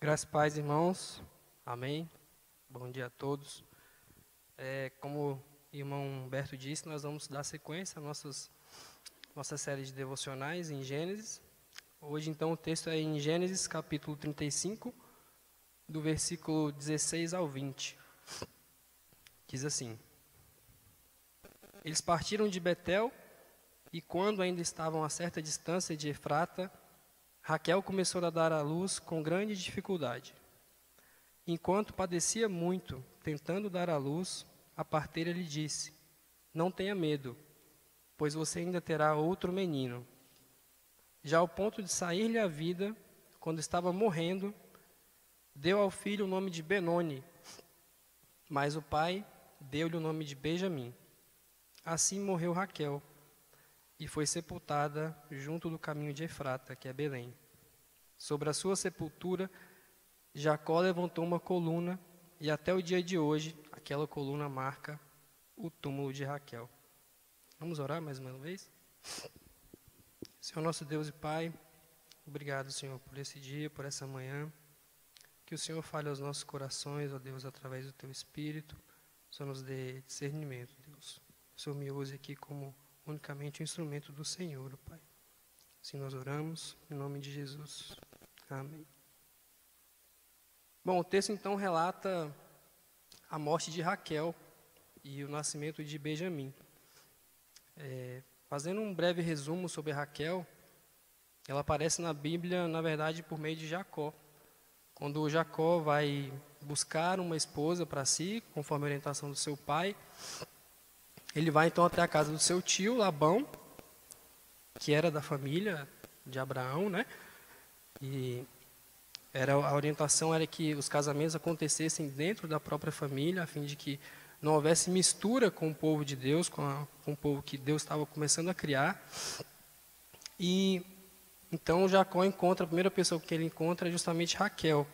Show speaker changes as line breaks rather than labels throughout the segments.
Graças e paz, irmãos. Amém. Bom dia a todos. Como o irmão Humberto disse, nós vamos dar sequência à nossa série de devocionais em Gênesis. Hoje, então, o texto é em Gênesis, capítulo 35, do versículo 16 ao 20. Diz assim: Eles partiram de Betel, e quando ainda estavam a certa distância de Efrata, Raquel começou a dar à luz com grande dificuldade. Enquanto padecia muito, tentando dar à luz, a parteira lhe disse: Não tenha medo, pois você ainda terá outro menino. Já ao ponto de sair-lhe a vida, quando estava morrendo, deu ao filho o nome de Benoni, mas o pai deu-lhe o nome de Benjamim. Assim morreu Raquel, e foi sepultada junto do caminho de Efrata, que é Belém. Sobre a sua sepultura, Jacó levantou uma coluna, e até o dia de hoje, aquela coluna marca o túmulo de Raquel. Vamos orar mais uma vez? Senhor nosso Deus e Pai, obrigado, Senhor, por esse dia, por essa manhã. Que o Senhor fale aos nossos corações, ó Deus, através do Teu Espírito. O Senhor nos dê discernimento, Deus. O Senhor me use aqui como unicamente um instrumento do Senhor, ó Pai. Assim nós oramos, em nome de Jesus. Amém. Bom, o texto então relata a morte de Raquel e o nascimento de Benjamim. Fazendo um breve resumo sobre Raquel, ela aparece na Bíblia, na verdade, por meio de Jacó. Quando Jacó vai buscar uma esposa para si, conforme a orientação do seu pai, ele vai então até a casa do seu tio, Labão, que era da família de Abraão, né? E a orientação era que os casamentos acontecessem dentro da própria família, a fim de que não houvesse mistura com o povo de Deus, com o povo que Deus estava começando a criar. E então Jacó encontra, a primeira pessoa que ele encontra é justamente Raquel.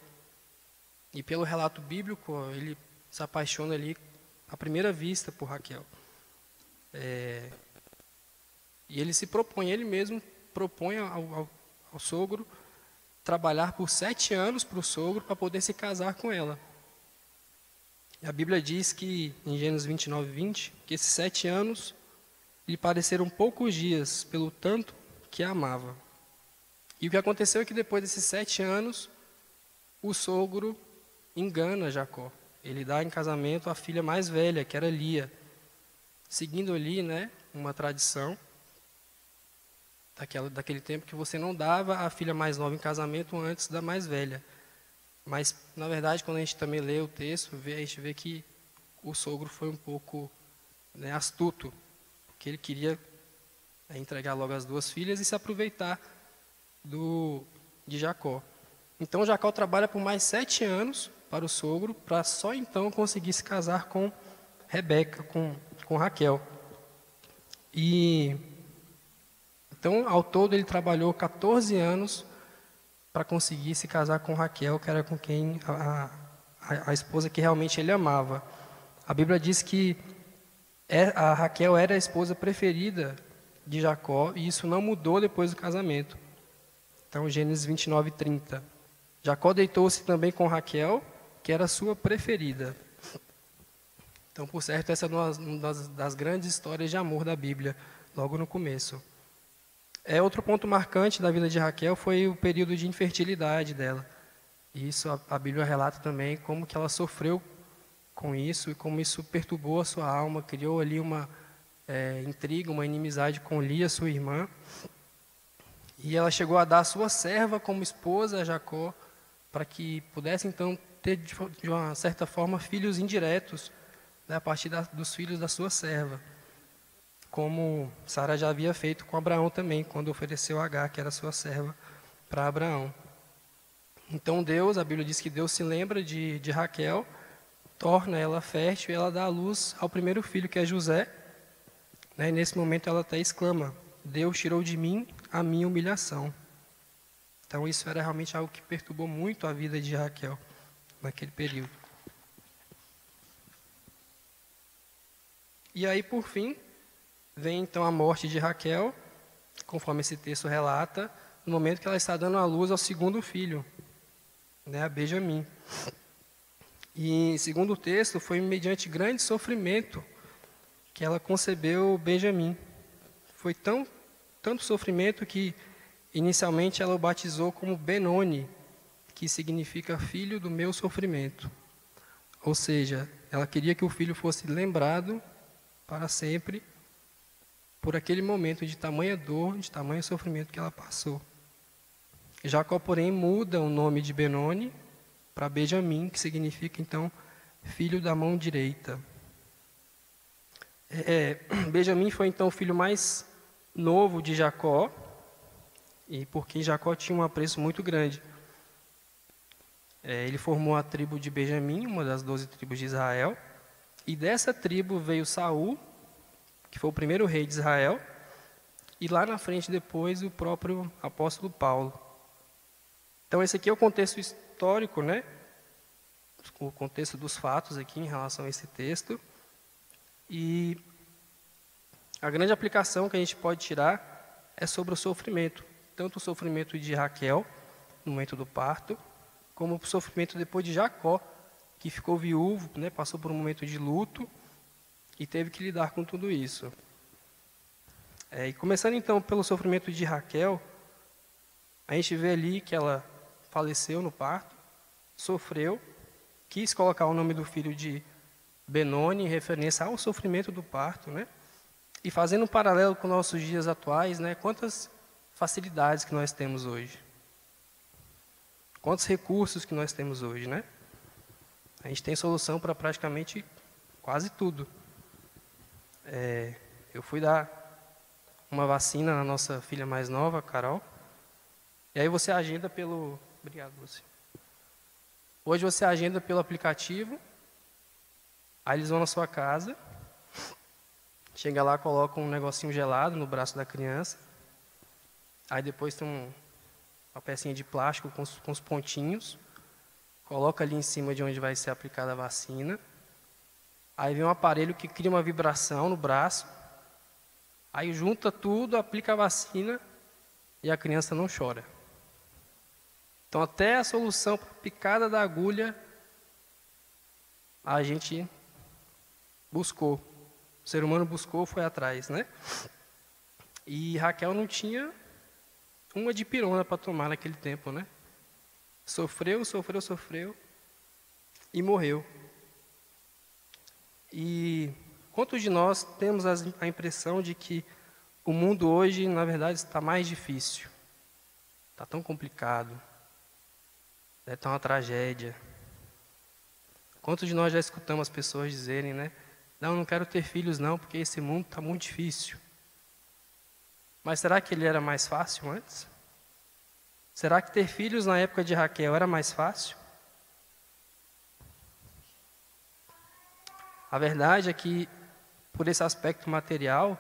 E pelo relato bíblico, ele se apaixona ali à primeira vista por Raquel. E ele se propõe, ele mesmo propõe ao sogro trabalhar por 7 anos para o sogro para poder se casar com ela. E a Bíblia diz que, em Gênesis 29, 20, que esses 7 anos lhe pareceram poucos dias, pelo tanto que a amava. E o que aconteceu é que depois desses 7 anos, o sogro engana Jacó. Ele dá em casamento a filha mais velha, que era Lia, seguindo ali, né, uma tradição daquele tempo que você não dava a filha mais nova em casamento antes da mais velha. Mas, na verdade, quando a gente também lê o texto, a gente vê que o sogro foi um pouco, né, astuto, porque ele queria entregar logo as 2 filhas e se aproveitar de Jacó. Então, Jacó trabalha por mais 7 anos para o sogro, para só então conseguir se casar com Rebeca, com Raquel. E então, ao todo, ele trabalhou 14 anos para conseguir se casar com Raquel, que era com quem a esposa que realmente ele amava. A Bíblia diz que a Raquel era a esposa preferida de Jacó, e isso não mudou depois do casamento. Então, Gênesis 29, 30. Jacó deitou-se também com Raquel, que era a sua preferida. Então, por certo, essa é uma das grandes histórias de amor da Bíblia, logo no começo. Outro ponto marcante da vida de Raquel foi o período de infertilidade dela. E isso a Bíblia relata também como que ela sofreu com isso e como isso perturbou a sua alma, criou ali uma intriga, uma inimizade com Lia, sua irmã. E ela chegou a dar a sua serva como esposa a Jacó, para que pudesse então ter, de uma certa forma, filhos indiretos, né, a partir dos filhos da sua serva, como Sara já havia feito com Abraão também, quando ofereceu Agar, que era sua serva, para Abraão. Então Deus, a Bíblia diz que Deus se lembra de Raquel, torna ela fértil e ela dá à luz ao primeiro filho, que é José. Né, e nesse momento ela até exclama: Deus tirou de mim a minha humilhação. Então isso era realmente algo que perturbou muito a vida de Raquel naquele período. E aí, por fim, vem então a morte de Raquel, conforme esse texto relata, no momento que ela está dando à luz ao segundo filho. né, a Benjamim. E, segundo o texto, foi mediante grande sofrimento que ela concebeu Benjamim. Foi tanto sofrimento que, inicialmente, ela o batizou como Benoni, que significa filho do meu sofrimento. Ou seja, ela queria que o filho fosse lembrado para sempre por aquele momento de tamanha dor, de tamanho sofrimento que ela passou. Jacó, porém, muda o nome de Benoni para Benjamim, que significa, então, filho da mão direita. Benjamim foi, então, o filho mais novo de Jacó, e por quem Jacó tinha um apreço muito grande. Ele formou a tribo de Benjamim, uma das 12 tribos de Israel, e dessa tribo veio Saul, que foi o primeiro rei de Israel, e lá na frente depois o próprio apóstolo Paulo. Então esse aqui é o contexto histórico, né? O contexto dos fatos aqui em relação a esse texto. E a grande aplicação que a gente pode tirar é sobre o sofrimento. Tanto o sofrimento de Raquel, no momento do parto, como o sofrimento depois de Jacó, que ficou viúvo, né? Passou por um momento de luto e teve que lidar com tudo isso. E começando então pelo sofrimento de Raquel, a gente vê ali que ela faleceu no parto, sofreu, quis colocar o nome do filho de Benoni em referência ao sofrimento do parto, né? E fazendo um paralelo com nossos dias atuais, né? Quantas facilidades que nós temos hoje. Quantos recursos que nós temos hoje, né? A gente tem solução para praticamente quase tudo. Eu fui dar uma vacina na nossa filha mais nova, Carol. E aí você agenda pelo... Obrigado, você. Hoje você agenda pelo aplicativo. Aí eles vão na sua casa. Chega lá, coloca um negocinho gelado no braço da criança. Aí depois tem uma pecinha de plástico com os pontinhos. Coloca ali em cima de onde vai ser aplicada a vacina. Aí vem um aparelho que cria uma vibração no braço. Aí junta tudo, aplica a vacina e a criança não chora. Então até a solução para a picada da agulha a gente buscou. O ser humano buscou, foi atrás, né? E Raquel não tinha uma dipirona para tomar naquele tempo, né? Sofreu e morreu. E quantos de nós temos a impressão de que o mundo hoje, na verdade, está mais difícil? Está tão complicado. Está uma tragédia. Quantos de nós já escutamos as pessoas dizerem, né? Não quero ter filhos não, porque esse mundo está muito difícil. Mas será que ele era mais fácil antes? Será que ter filhos na época de Raquel era mais fácil? A verdade é que, por esse aspecto material,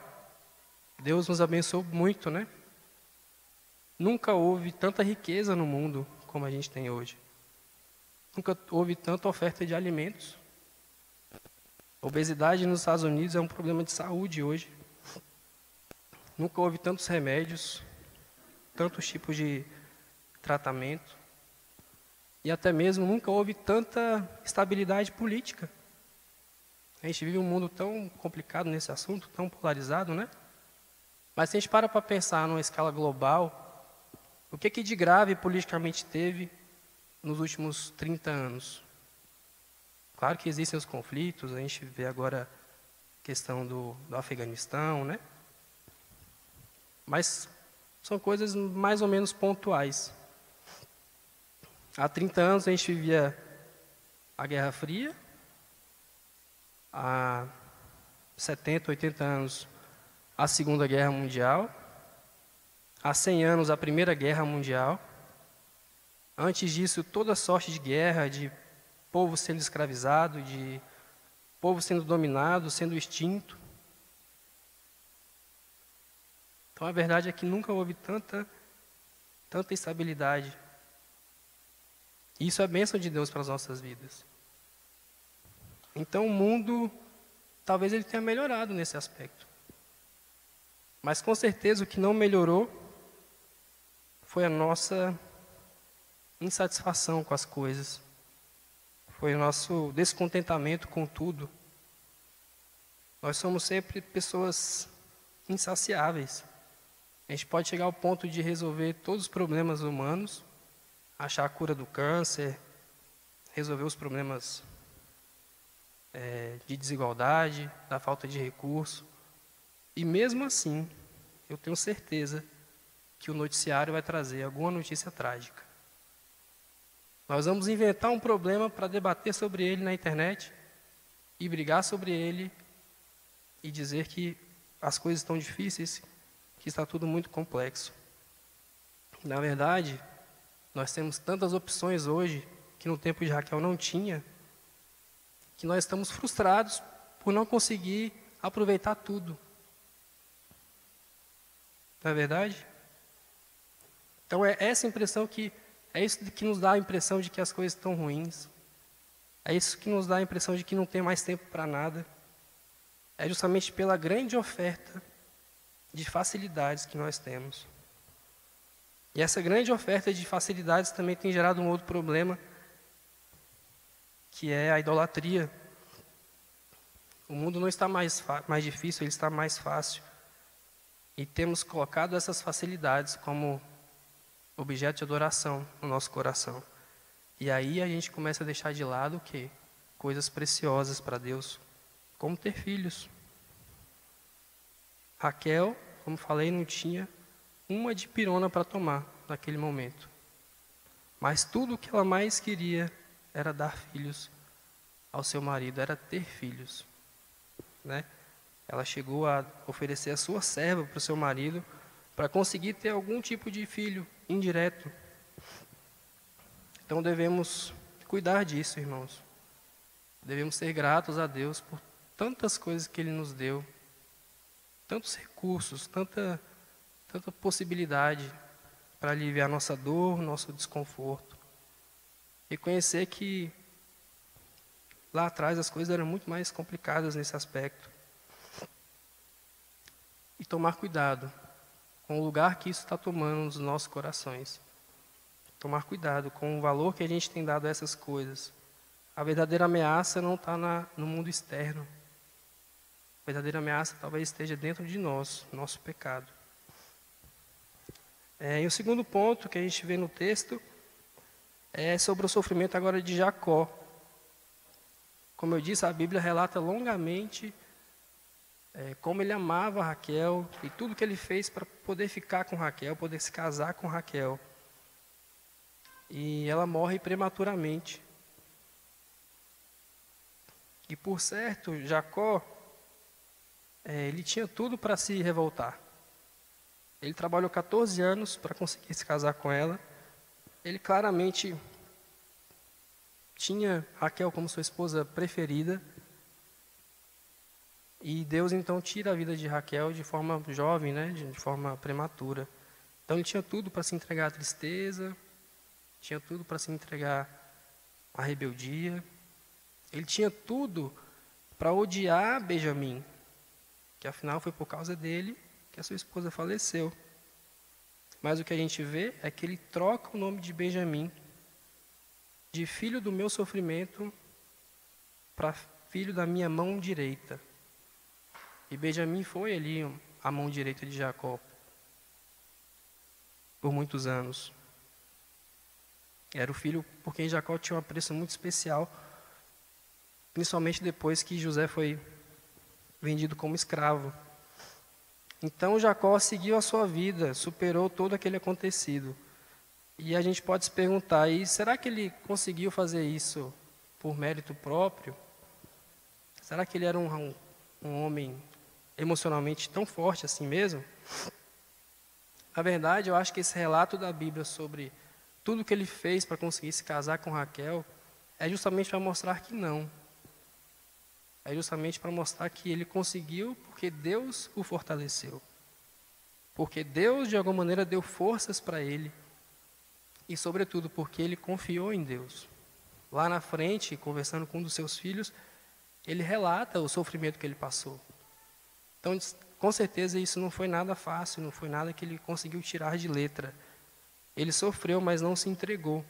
Deus nos abençoou muito, né? Nunca houve tanta riqueza no mundo como a gente tem hoje. Nunca houve tanta oferta de alimentos. A obesidade nos Estados Unidos é um problema de saúde hoje. Nunca houve tantos remédios, tantos tipos de tratamento. E até mesmo nunca houve tanta estabilidade política. A gente vive um mundo tão complicado nesse assunto, tão polarizado, né? Mas se a gente para pensar numa escala global, o que de grave politicamente teve nos últimos 30 anos? Claro que existem os conflitos, a gente vê agora a questão do Afeganistão, né? Mas são coisas mais ou menos pontuais. Há 30 anos a gente vivia a Guerra Fria, há 70, 80 anos a Segunda Guerra Mundial, há 100 anos a Primeira Guerra Mundial. Antes disso, toda sorte de guerra, de povo sendo escravizado, de povo sendo dominado, sendo extinto. Então a verdade é que nunca houve tanta estabilidade. E isso é bênção de Deus para as nossas vidas. Então o mundo, talvez ele tenha melhorado nesse aspecto. Mas com certeza o que não melhorou foi a nossa insatisfação com as coisas. Foi o nosso descontentamento com tudo. Nós somos sempre pessoas insaciáveis. A gente pode chegar ao ponto de resolver todos os problemas humanos, achar a cura do câncer, resolver os problemas de desigualdade, da falta de recurso. E mesmo assim, eu tenho certeza que o noticiário vai trazer alguma notícia trágica. Nós vamos inventar um problema para debater sobre ele na internet e brigar sobre ele e dizer que as coisas estão difíceis, que está tudo muito complexo. Na verdade, nós temos tantas opções hoje que no tempo de Raquel não tinha, que nós estamos frustrados por não conseguir aproveitar tudo. Não é verdade? Então é essa impressão é isso que nos dá a impressão de que as coisas estão ruins. É isso que nos dá a impressão de que não tem mais tempo para nada. É justamente pela grande oferta de facilidades que nós temos. E essa grande oferta de facilidades também tem gerado um outro problema, que é a idolatria. O mundo não está mais difícil, ele está mais fácil. E temos colocado essas facilidades como objeto de adoração no nosso coração. E aí a gente começa a deixar de lado o quê? Coisas preciosas para Deus, como ter filhos. Raquel, como falei, não tinha uma dipirona para tomar naquele momento. Mas tudo o que ela mais queria era dar filhos ao seu marido, era ter filhos, né? Ela chegou a oferecer a sua serva para o seu marido para conseguir ter algum tipo de filho indireto. Então devemos cuidar disso, irmãos. Devemos ser gratos a Deus por tantas coisas que Ele nos deu, tantos recursos, tanta possibilidade para aliviar nossa dor, nosso desconforto. Reconhecer que lá atrás as coisas eram muito mais complicadas nesse aspecto. E tomar cuidado com o lugar que isso está tomando nos nossos corações. Tomar cuidado com o valor que a gente tem dado a essas coisas. A verdadeira ameaça não está no mundo externo. A verdadeira ameaça talvez esteja dentro de nós, nosso pecado. E o segundo ponto que a gente vê no texto é sobre o sofrimento agora de Jacó. Como eu disse, a Bíblia relata longamente como ele amava Raquel e tudo que ele fez para poder ficar com Raquel, poder se casar com Raquel. E ela morre prematuramente. E por certo, Jacó, ele tinha tudo para se revoltar. Ele trabalhou 14 anos para conseguir se casar com ela. Ele claramente tinha Raquel como sua esposa preferida. E Deus então tira a vida de Raquel de forma jovem, né, de forma prematura. Então ele tinha tudo para se entregar à tristeza, tinha tudo para se entregar à rebeldia. Ele tinha tudo para odiar Benjamim, que afinal foi por causa dele que a sua esposa faleceu. Mas o que a gente vê é que ele troca o nome de Benjamim, de filho do meu sofrimento, para filho da minha mão direita. E Benjamim foi ali a mão direita de Jacó por muitos anos. Era o filho por quem Jacó tinha um apreço muito especial, principalmente depois que José foi vendido como escravo. Então Jacó seguiu a sua vida, superou todo aquele acontecido. E a gente pode se perguntar, e será que ele conseguiu fazer isso por mérito próprio? Será que ele era um homem emocionalmente tão forte assim mesmo? Na verdade, eu acho que esse relato da Bíblia sobre tudo que ele fez para conseguir se casar com Raquel é justamente para mostrar que não. É justamente para mostrar que ele conseguiu porque Deus o fortaleceu. Porque Deus, de alguma maneira, deu forças para ele. E, sobretudo, porque ele confiou em Deus. Lá na frente, conversando com um dos seus filhos, ele relata o sofrimento que ele passou. Então, com certeza, isso não foi nada fácil, não foi nada que ele conseguiu tirar de letra. Ele sofreu, mas não se entregou.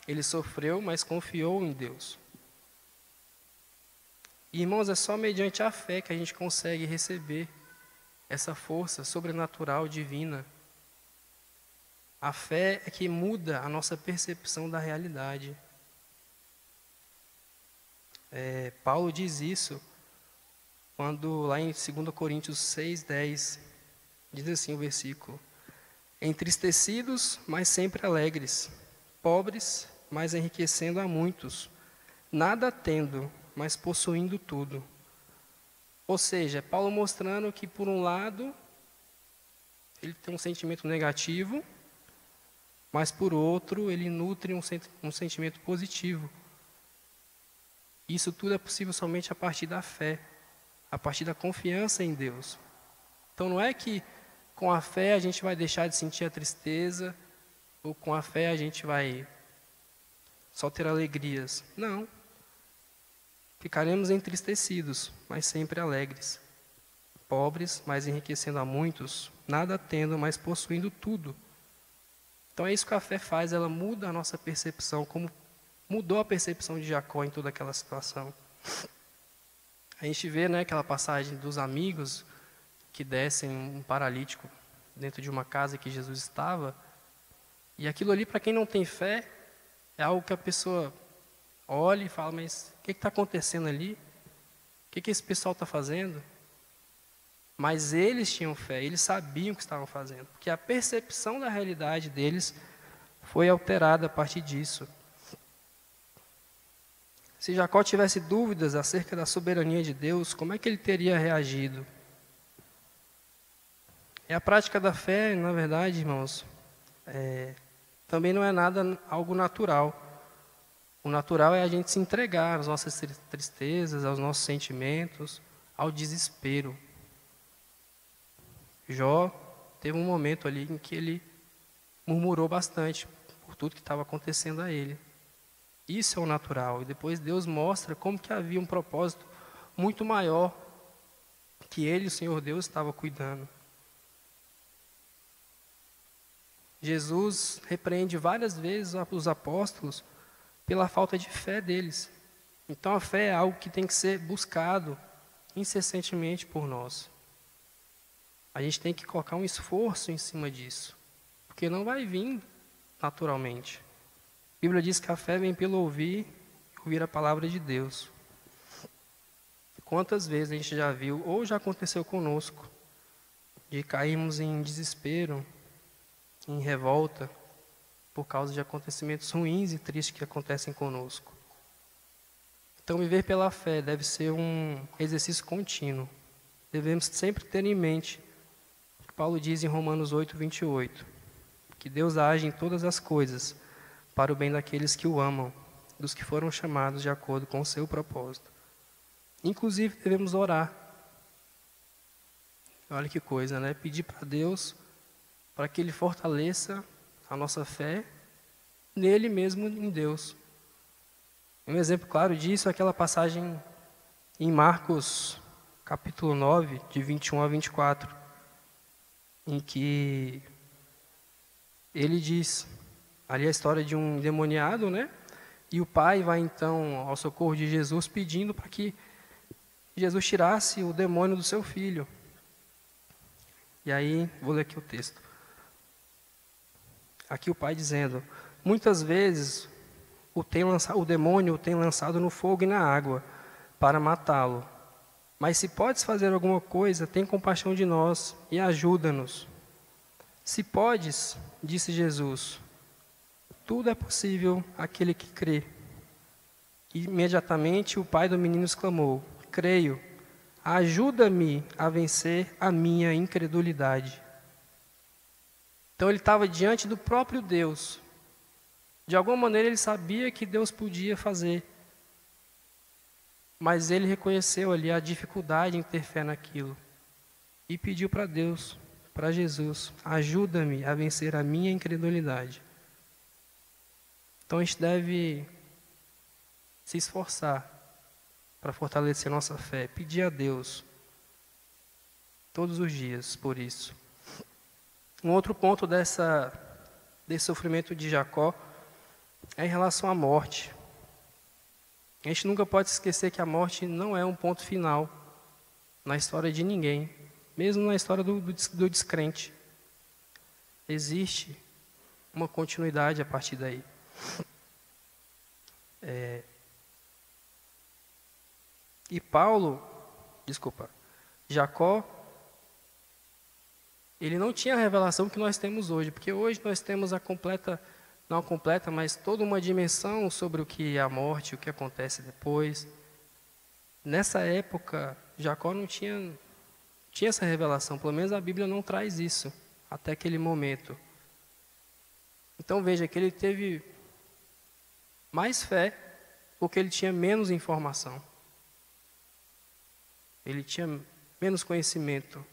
Ele sofreu, mas confiou em Deus. E, irmãos, é só mediante a fé que a gente consegue receber essa força sobrenatural divina. A fé é que muda a nossa percepção da realidade. Paulo diz isso quando, lá em 2 Coríntios 6:10, diz assim o versículo: entristecidos, mas sempre alegres, pobres, mas enriquecendo a muitos, nada tendo, mas possuindo tudo. Ou seja, Paulo mostrando que, por um lado, ele tem um sentimento negativo, mas, por outro, ele nutre um sentimento positivo. Isso tudo é possível somente a partir da fé, a partir da confiança em Deus. Então, não é que com a fé a gente vai deixar de sentir a tristeza, ou com a fé a gente vai só ter alegrias. Não. Ficaremos entristecidos, mas sempre alegres. Pobres, mas enriquecendo a muitos, nada tendo, mas possuindo tudo. Então é isso que a fé faz, ela muda a nossa percepção, como mudou a percepção de Jacó em toda aquela situação. A gente vê, né, aquela passagem dos amigos que descem um paralítico dentro de uma casa que Jesus estava, e aquilo ali, para quem não tem fé, é algo que a pessoa olha e fala, mas o que está acontecendo ali? O que esse pessoal está fazendo? Mas eles tinham fé, eles sabiam o que estavam fazendo, porque a percepção da realidade deles foi alterada a partir disso. Se Jacó tivesse dúvidas acerca da soberania de Deus, como é que ele teria reagido? E a prática da fé, na verdade, irmãos, também não é algo natural. O natural é a gente se entregar às nossas tristezas, aos nossos sentimentos, ao desespero. Jó teve um momento ali em que ele murmurou bastante por tudo que estava acontecendo a ele. Isso é o natural. E depois Deus mostra como que havia um propósito muito maior que ele, o Senhor Deus, estava cuidando. Jesus repreende várias vezes os apóstolos pela falta de fé deles. Então a fé é algo que tem que ser buscado incessantemente por nós. A gente tem que colocar um esforço em cima disso, porque não vai vir naturalmente. A Bíblia diz que a fé vem pelo ouvir a palavra de Deus. Quantas vezes a gente já viu, ou já aconteceu conosco, de cairmos em desespero, em revolta, por causa de acontecimentos ruins e tristes que acontecem conosco. Então, viver pela fé deve ser um exercício contínuo. Devemos sempre ter em mente o que Paulo diz em Romanos 8:28, que Deus age em todas as coisas para o bem daqueles que o amam, dos que foram chamados de acordo com o seu propósito. Inclusive, devemos orar. Olha que coisa, né? Pedir para Deus para que Ele fortaleça a nossa fé nele mesmo, em Deus. Um exemplo claro disso é aquela passagem em Marcos, capítulo 9, de 21 a 24, em que ele diz, ali a história de um endemoniado, né? E o pai vai então ao socorro de Jesus pedindo para que Jesus tirasse o demônio do seu filho. E aí, vou ler aqui o texto. Aqui o pai dizendo: muitas vezes o demônio o tem lançado no fogo e na água para matá-lo. Mas se podes fazer alguma coisa, tem compaixão de nós e ajuda-nos. Se podes, disse Jesus, tudo é possível àquele que crê. Imediatamente o pai do menino exclamou: creio, ajuda-me a vencer a minha incredulidade. Então ele estava diante do próprio Deus. De alguma maneira ele sabia que Deus podia fazer, mas ele reconheceu ali a dificuldade em ter fé naquilo e pediu para Deus, para Jesus: ajuda-me a vencer a minha incredulidade. Então a gente deve se esforçar para fortalecer nossa fé, pedir a Deus todos os dias por isso. Um outro ponto desse sofrimento de Jacó é em relação à morte. A gente nunca pode esquecer que a morte não é um ponto final na história de ninguém, mesmo na história do descrente. Existe uma continuidade a partir daí. Jacó, ele não tinha a revelação que nós temos hoje, porque hoje nós temos não a completa, mas toda uma dimensão sobre o que é a morte, o que acontece depois. Nessa época, Jacó não tinha essa revelação, pelo menos a Bíblia não traz isso, até aquele momento. Então veja que ele teve mais fé, porque ele tinha menos informação. Ele tinha menos conhecimento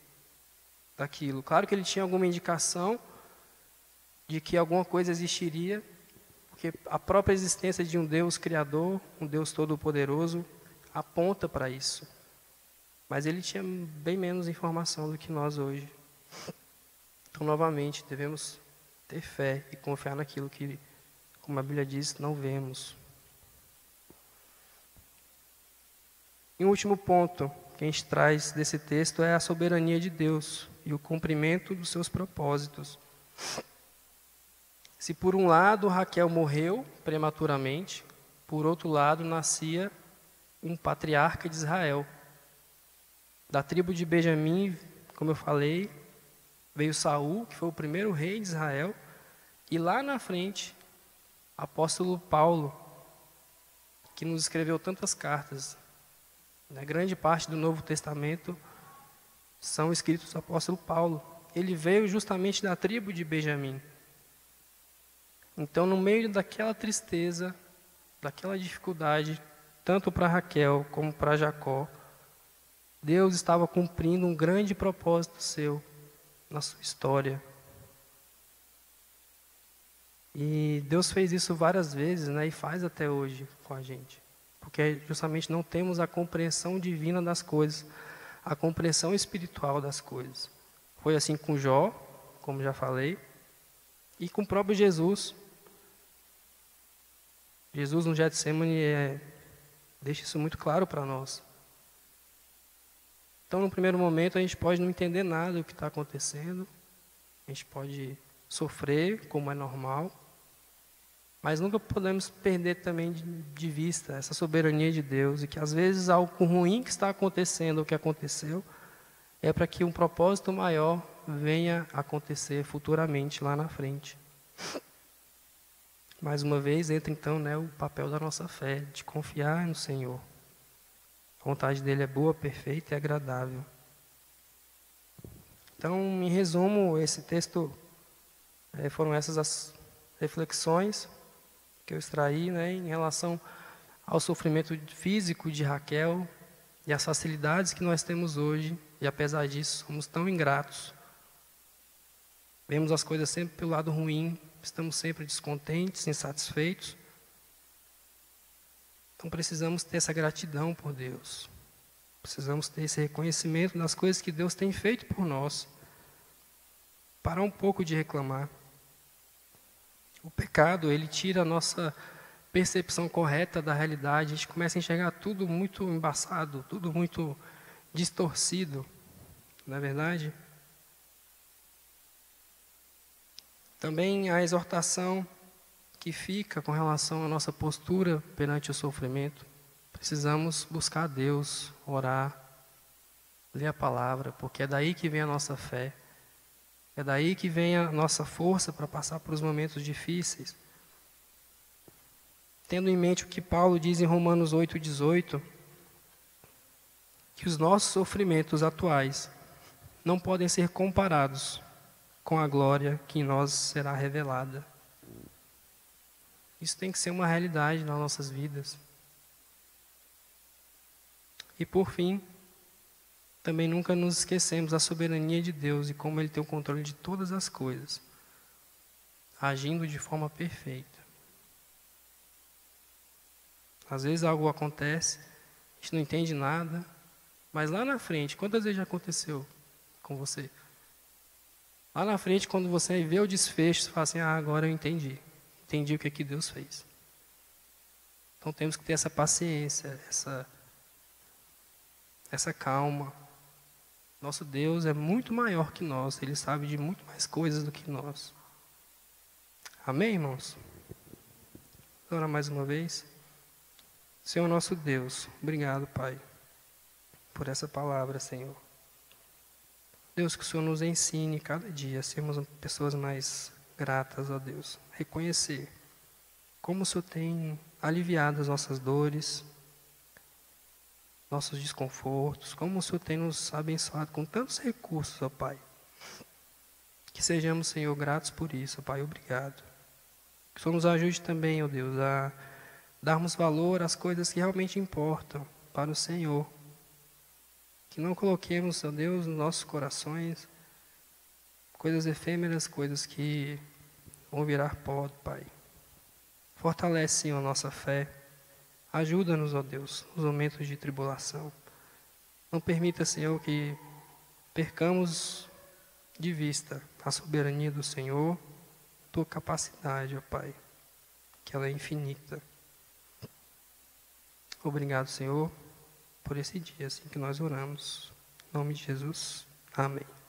daquilo. Claro que ele tinha alguma indicação de que alguma coisa existiria, porque a própria existência de um Deus criador, um Deus todo-poderoso, aponta para isso. Mas ele tinha bem menos informação do que nós hoje. Então, novamente, devemos ter fé e confiar naquilo que, como a Bíblia diz, não vemos. E um último ponto que a gente traz desse texto é a soberania de Deus e o cumprimento dos seus propósitos. Se por um lado Raquel morreu prematuramente, por outro lado nascia um patriarca de Israel. Da tribo de Benjamim, como eu falei, veio Saul, que foi o primeiro rei de Israel, e lá na frente, apóstolo Paulo, que nos escreveu tantas cartas. Grande parte do Novo Testamento são escritos do apóstolo Paulo. Ele veio justamente da tribo de Benjamim. Então, no meio daquela tristeza, daquela dificuldade, tanto para Raquel como para Jacó, Deus estava cumprindo um grande propósito seu na sua história. E Deus fez isso várias vezes, e faz até hoje com a gente. Porque justamente não temos a compreensão divina das coisas, a compreensão espiritual das coisas. Foi assim com Jó, como já falei, e com o próprio Jesus. Jesus no Getsemane deixa isso muito claro para nós. Então, no primeiro momento, a gente pode não entender nada do que está acontecendo, a gente pode sofrer, como é normal, mas nunca podemos perder também de vista essa soberania de Deus e que às vezes algo ruim que está acontecendo, o que aconteceu, é para que um propósito maior venha acontecer futuramente lá na frente. Mais uma vez entra então o papel da nossa fé, de confiar no Senhor. A vontade dele é boa, perfeita e agradável. Então, em resumo, esse texto foram essas as reflexões que eu extraí em relação ao sofrimento físico de Raquel e as facilidades que nós temos hoje, e apesar disso, somos tão ingratos. Vemos as coisas sempre pelo lado ruim, estamos sempre descontentes, insatisfeitos. Então precisamos ter essa gratidão por Deus. Precisamos ter esse reconhecimento das coisas que Deus tem feito por nós. Parar um pouco de reclamar. O pecado, ele tira a nossa percepção correta da realidade. A gente começa a enxergar tudo muito embaçado, tudo muito distorcido. Não é verdade? Também a exortação que fica com relação à nossa postura perante o sofrimento. Precisamos buscar a Deus, orar, ler a palavra, porque é daí que vem a nossa fé. É daí que vem a nossa força para passar por os momentos difíceis. Tendo em mente o que Paulo diz em Romanos 8,18, que os nossos sofrimentos atuais não podem ser comparados com a glória que em nós será revelada. Isso tem que ser uma realidade nas nossas vidas. E por fim, também nunca nos esquecemos da soberania de Deus e como Ele tem o controle de todas as coisas, agindo de forma perfeita. Às vezes algo acontece, a gente não entende nada, mas lá na frente, quantas vezes já aconteceu com você? Lá na frente, quando você vê o desfecho, você fala assim, agora eu entendi. Entendi o que Deus fez. Então temos que ter essa paciência, essa calma. Nosso Deus é muito maior que nós, Ele sabe de muito mais coisas do que nós. Amém, irmãos? Vamos orar mais uma vez. Senhor nosso Deus, obrigado, Pai, por essa palavra, Senhor. Deus, que o Senhor nos ensine cada dia a sermos pessoas mais gratas, ó Deus. Reconhecer como o Senhor tem aliviado as nossas dores, nossos desconfortos, como o Senhor tem nos abençoado com tantos recursos, ó Pai. Que sejamos, Senhor, gratos por isso, ó Pai. Obrigado. Que o Senhor nos ajude também, ó Deus, a darmos valor às coisas que realmente importam para o Senhor. Que não coloquemos, ó Deus, nos nossos corações coisas efêmeras, coisas que vão virar pó, Pai. Fortalece, Senhor, a nossa fé. Ajuda-nos, ó Deus, nos momentos de tribulação. Não permita, Senhor, que percamos de vista a soberania do Senhor, tua capacidade, ó Pai, que ela é infinita. Obrigado, Senhor, por esse dia, assim que nós oramos. Em nome de Jesus. Amém.